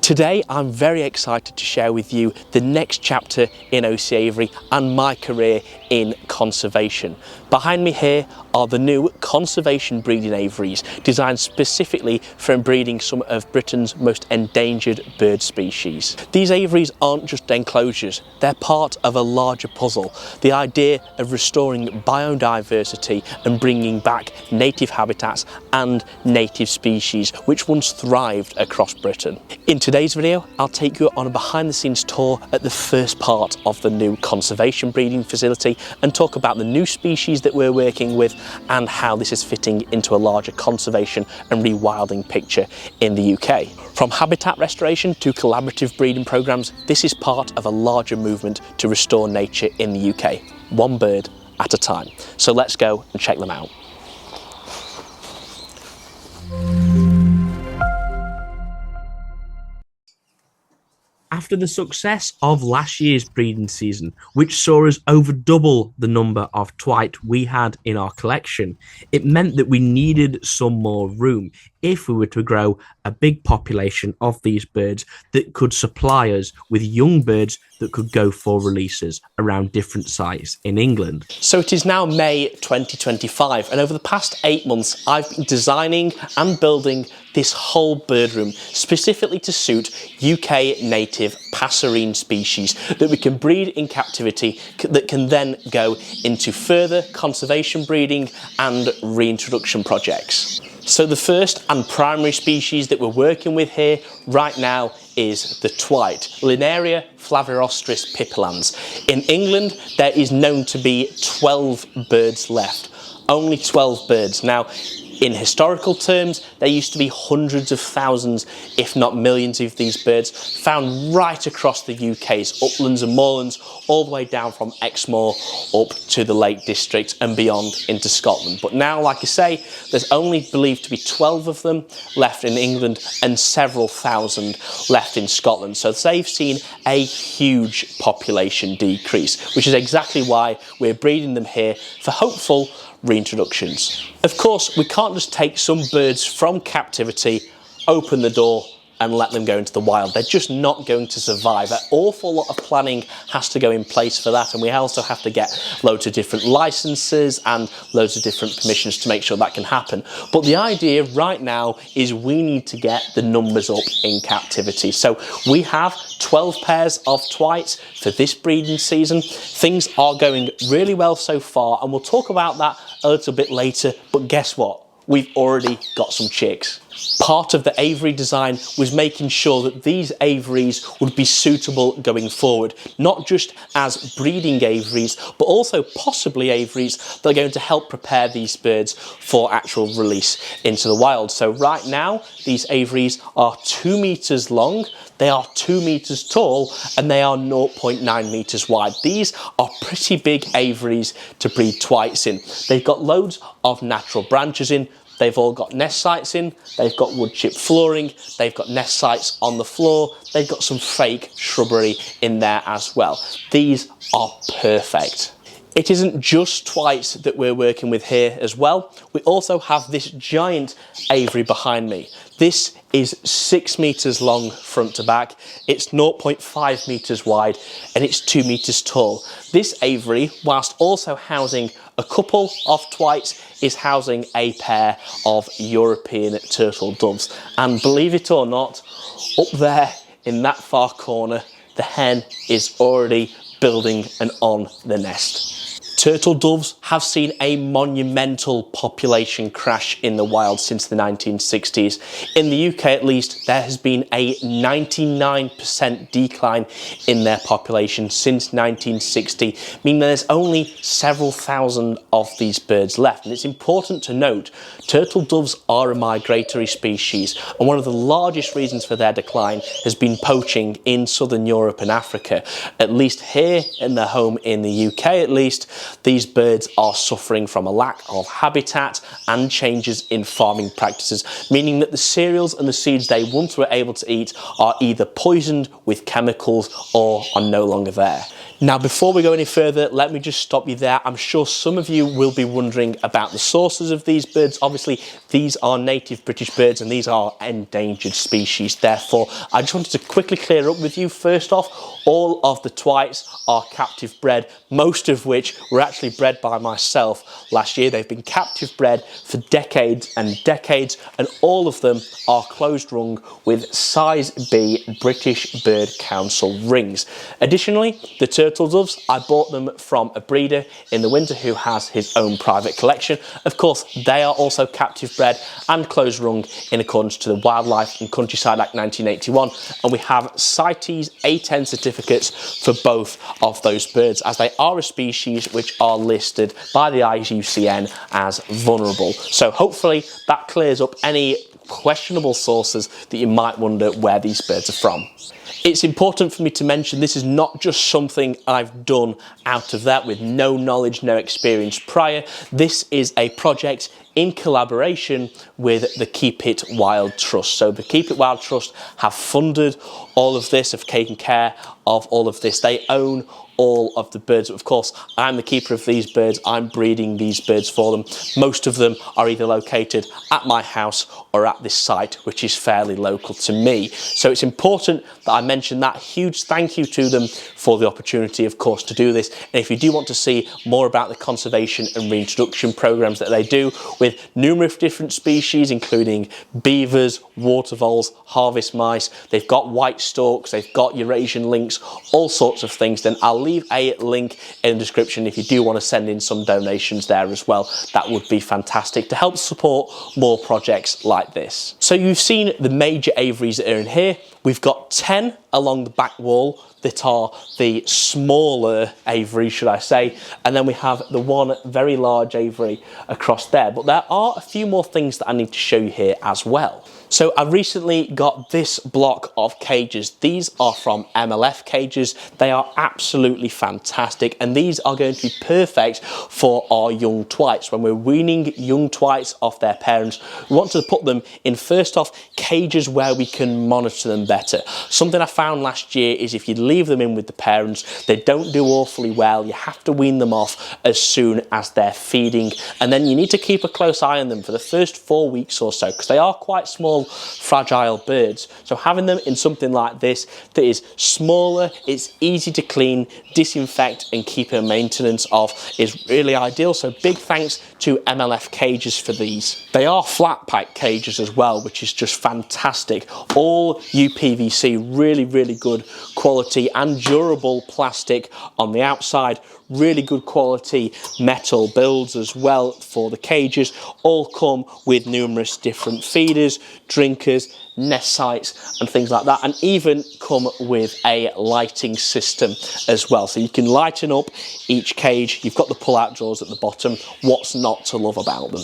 Today I'm very excited to share with you the next chapter in OC Avery and my career in conservation. Behind me here are the new conservation breeding aviaries designed specifically for breeding some of Britain's most endangered bird species. These aviaries aren't just enclosures, they're part of a larger puzzle, the idea of restoring biodiversity and bringing back native habitats and native species which once thrived across Britain. In today's video, I'll take you on a behind the scenes tour at the first part of the new conservation breeding facility and talk about the new species that we're working with and how this is fitting into a larger conservation and rewilding picture in the UK. From habitat restoration to collaborative breeding programmes, this is part of a larger movement to restore nature in the UK, one bird at a time. So let's go and check them out. After the success of last year's breeding season, which saw us over double the number of twite we had in our collection, it meant that we needed some more room if we were to grow a big population of these birds that could supply us with young birds that could go for releases around different sites in England. So it is now May 2025, and over the past 8 months I've been designing and building this whole bird room specifically to suit UK native passerine species that we can breed in captivity that can then go into further conservation breeding and reintroduction projects. So the first and primary species that we're working with here right now is the twite, Linaria flavirostris pipilans. In England, there is known to be 12 birds left, only 12 birds. Now, in historical terms, there used to be hundreds of thousands, if not millions of these birds found right across the UK's uplands and moorlands, all the way down from Exmoor up to the Lake District and beyond into Scotland. But now, like I say, there's only believed to be 12 of them left in England and several thousand left in Scotland. So they've seen a huge population decrease, which is exactly why we're breeding them here for hopeful reintroductions. Of course, we can't just take some birds from captivity, open the door and let them go into the wild. They're just not going to survive. An awful lot of planning has to go in place for that, and we also have to get loads of different licenses and loads of different permissions to make sure that can happen. But the idea right now is we need to get the numbers up in captivity. So we have 12 pairs of twites for this breeding season. Things are going really well so far, and we'll talk about that a little bit later, but guess what? We've already got some chicks. Part of the aviary design was making sure that these aviaries would be suitable going forward, not just as breeding aviaries, but also possibly aviaries that are going to help prepare these birds for actual release into the wild. So right now, these aviaries are 2 meters long, they are 2 meters tall, and they are 0.9 meters wide. These are pretty big aviaries to breed twites in. They've got loads of natural branches in. They've all got nest sites in, they've got wood chip flooring, they've got nest sites on the floor, they've got some fake shrubbery in there as well. These are perfect. It isn't just twites that we're working with here as well. We also have this giant aviary behind me. This is 6 meters long front to back, it's 0.5 meters wide, and it's 2 meters tall. This aviary, whilst also housing a couple of twites, is housing a pair of European turtle doves. And believe it or not, up there in that far corner, the hen is already building and on the nest. Turtle doves have seen a monumental population crash in the wild since the 1960s. In the UK at least, there has been a 99% decline in their population since 1960, meaning there's only several thousand of these birds left. And it's important to note, turtle doves are a migratory species, and one of the largest reasons for their decline has been poaching in southern Europe and Africa. At least here in their home in the UK at least, these birds are suffering from a lack of habitat and changes in farming practices, meaning that the cereals and the seeds they once were able to eat are either poisoned with chemicals or are no longer there. Now, before we go any further, let me just stop you there. I'm sure some of you will be wondering about the sources of these birds. Obviously, these are native British birds and these are endangered species. Therefore, I just wanted to quickly clear up with you. First off, all of the twites are captive bred, most of which were actually bred by myself last year. They've been captive bred for decades and decades, and all of them are closed rung with size B British Bird Council rings. Additionally, the turtle doves, I bought them from a breeder in the winter who has his own private collection. Of course, they are also captive bred and closed rung in accordance to the Wildlife and Countryside Act 1981, and we have CITES A10 certificates for both of those birds, as they are a species which are listed by the IUCN as vulnerable. So hopefully that clears up any questionable sources that you might wonder where these birds are from. It's important for me to mention this is not just something I've done out of that with no knowledge, no experience prior. This is a project in collaboration with the Keep It Wild Trust. So the Keep It Wild Trust have funded all of this, have taken care of all of this. They own all of the birds. Of course, I'm the keeper of these birds. I'm breeding these birds for them. Most of them are either located at my house or at this site, which is fairly local to me. So it's important that I mention that. Huge thank you to them for the opportunity, of course, to do this. And if you do want to see more about the conservation and reintroduction programs that they do with numerous different species, including beavers, water voles, harvest mice, they've got white storks, they've got Eurasian lynx, all sorts of things, then I'll leave a link in the description if you do want to send in some donations there as well. That would be fantastic to help support more projects like this. So you've seen the major aviaries that are in here. We've got 10 along the back wall that are the smaller aviary, should I say, and then we have the one very large aviary across there. But there are a few more things that I need to show you here as well. So I recently got this block of cages. These are from MLF cages. They are absolutely fantastic, and these are going to be perfect for our young twites. When we're weaning young twites off their parents, we want to put them in, first off, cages where we can monitor them better. Something I found last year is if you leave them in with the parents, they don't do awfully well. You have to wean them off as soon as they're feeding, and then you need to keep a close eye on them for the first 4 weeks or so, because they are quite small, fragile birds. So having them in something like this that is smaller, it's easy to clean, disinfect and keep a maintenance of is really ideal. So big thanks to MLF cages for these. They are flat pack cages as well, which is just fantastic. All UPVC, really good quality and durable plastic on the outside. Really good quality metal builds as well for the cages. All come with numerous different feeders, drinkers, nest sites and things like that, and even come with a lighting system as well, so you can lighten up each cage. You've got the pull-out drawers at the bottom. What's not to love about them?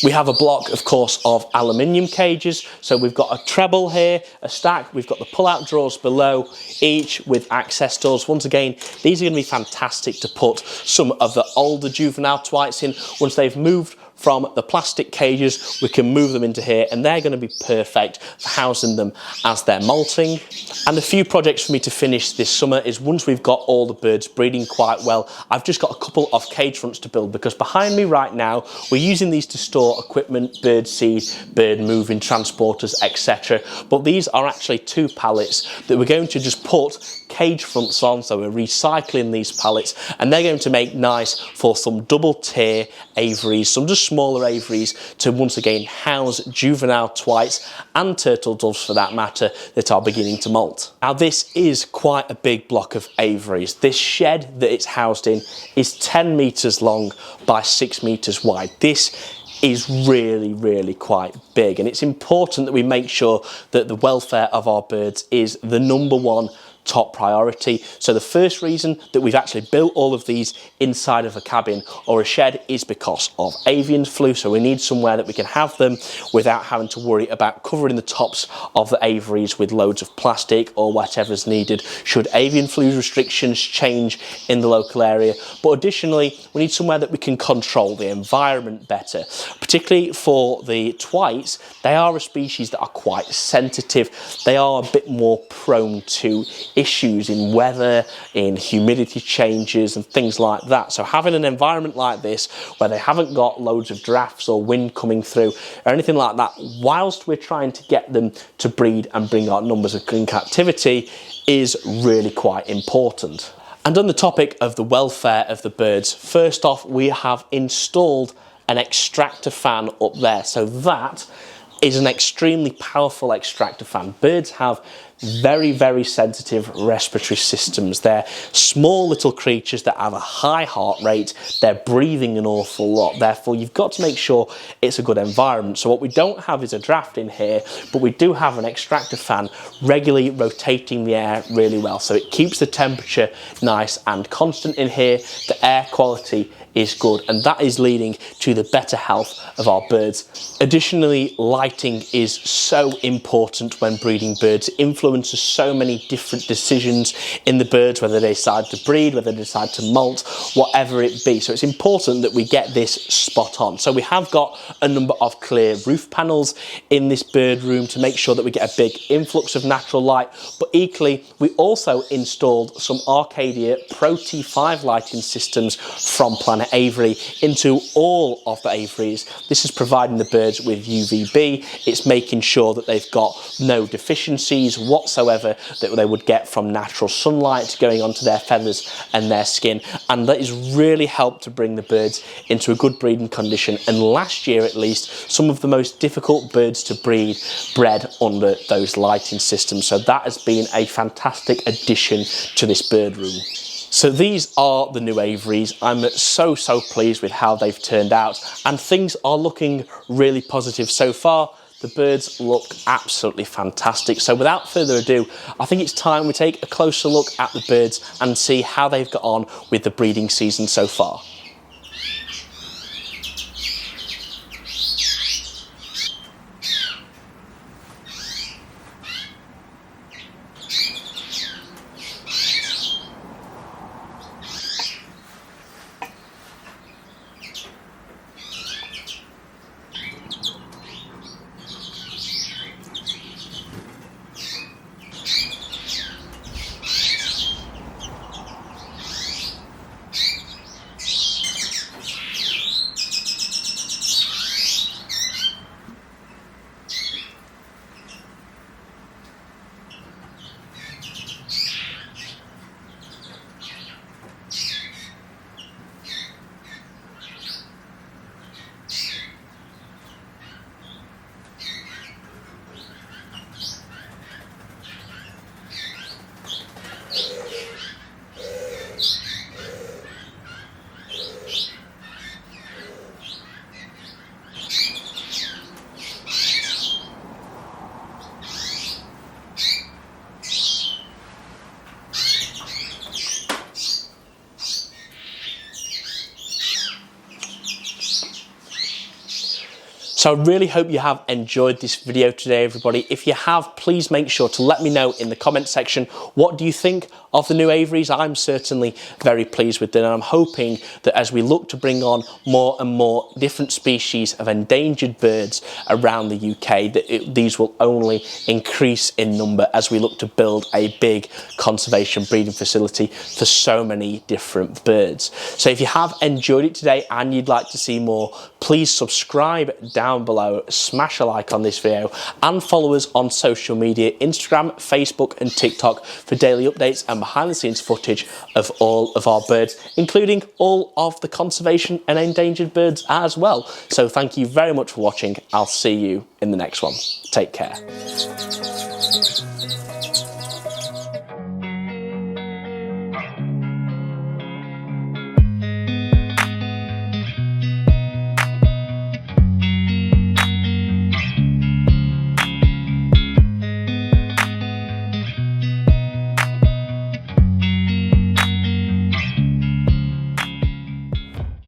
We have a block, of course, of aluminium cages. So we've got a treble here, a stack. We've got the pull-out drawers below, each with access doors. Once again, these are going to be fantastic to put some of the older juvenile twites in. Once they've moved from the plastic cages, we can move them into here, and they're going to be perfect for housing them as they're molting. And a few projects for me to finish this summer is, once we've got all the birds breeding quite well, I've just got a couple of cage fronts to build, because behind me right now we're using these to store equipment, bird seed, bird moving transporters, etc. But these are actually 2 pallets that we're going to just put cage fronts on, so we're recycling these pallets, and they're going to make nice for some double tier aviaries, some just smaller aviaries, to once again house juvenile twites and turtle doves for that matter that are beginning to molt. Now this is quite a big block of aviaries. This shed that it's housed in is 10 meters long by 6 meters wide. This is really quite big, and it's important that we make sure that the welfare of our birds is the #1 top priority. So the first reason that we've actually built all of these inside of a cabin or a shed is because of avian flu. So we need somewhere that we can have them without having to worry about covering the tops of the aviaries with loads of plastic or whatever's needed should avian flu restrictions change in the local area. But additionally, we need somewhere that we can control the environment better, particularly for the twites. They are a species that are quite sensitive. They are a bit more prone to issues in weather, in humidity changes and things like that. So having an environment like this where they haven't got loads of drafts or wind coming through or anything like that, whilst we're trying to get them to breed and bring our numbers in captivity, is really quite important. And on the topic of the welfare of the birds, first off, we have installed an extractor fan up there. So that is an extremely powerful extractor fan. Birds have very sensitive respiratory systems. They're small little creatures that have a high heart rate. They're breathing an awful lot. Therefore, you've got to make sure it's a good environment. So what we don't have is a draft in here, but we do have an extractor fan regularly rotating the air really well. So it keeps the temperature nice and constant in here. The air quality is good, and that is leading to the better health of our birds. Additionally, lighting is so important when breeding birds. It influences so many different decisions in the birds, whether they decide to breed, whether they decide to molt, whatever it be. So it's important that we get this spot on. So we have got a number of clear roof panels in this bird room to make sure that we get a big influx of natural light, but equally we also installed some Arcadia Pro T5 lighting systems from Planet Avery into all of the aviaries. This is providing the birds with UVB. It's making sure that they've got no deficiencies whatsoever that they would get from natural sunlight going onto their feathers and their skin, and that has really helped to bring the birds into a good breeding condition. And last year at least, some of the most difficult birds to breed bred under those lighting systems. So that has been a fantastic addition to this bird room. So these are the new aviaries. I'm so pleased with how they've turned out, and things are looking really positive so far. The birds look absolutely fantastic. So without further ado, I think it's time we take a closer look at the birds and see how they've got on with the breeding season so far. So I really hope you have enjoyed this video today, everybody. If you have, please make sure to let me know in the comment section, what do you think of the new aviaries? I'm certainly very pleased with them, and I'm hoping that as we look to bring on more and more different species of endangered birds around the UK, that these will only increase in number as we look to build a big conservation breeding facility for so many different birds. So if you have enjoyed it today and you'd like to see more, please subscribe down below, smash a like on this video, and follow us on social media, Instagram, Facebook and TikTok, for daily updates and behind the scenes footage of all of our birds, including all of the conservation and endangered birds as well. So thank you very much for watching. I'll see you in the next one. Take care.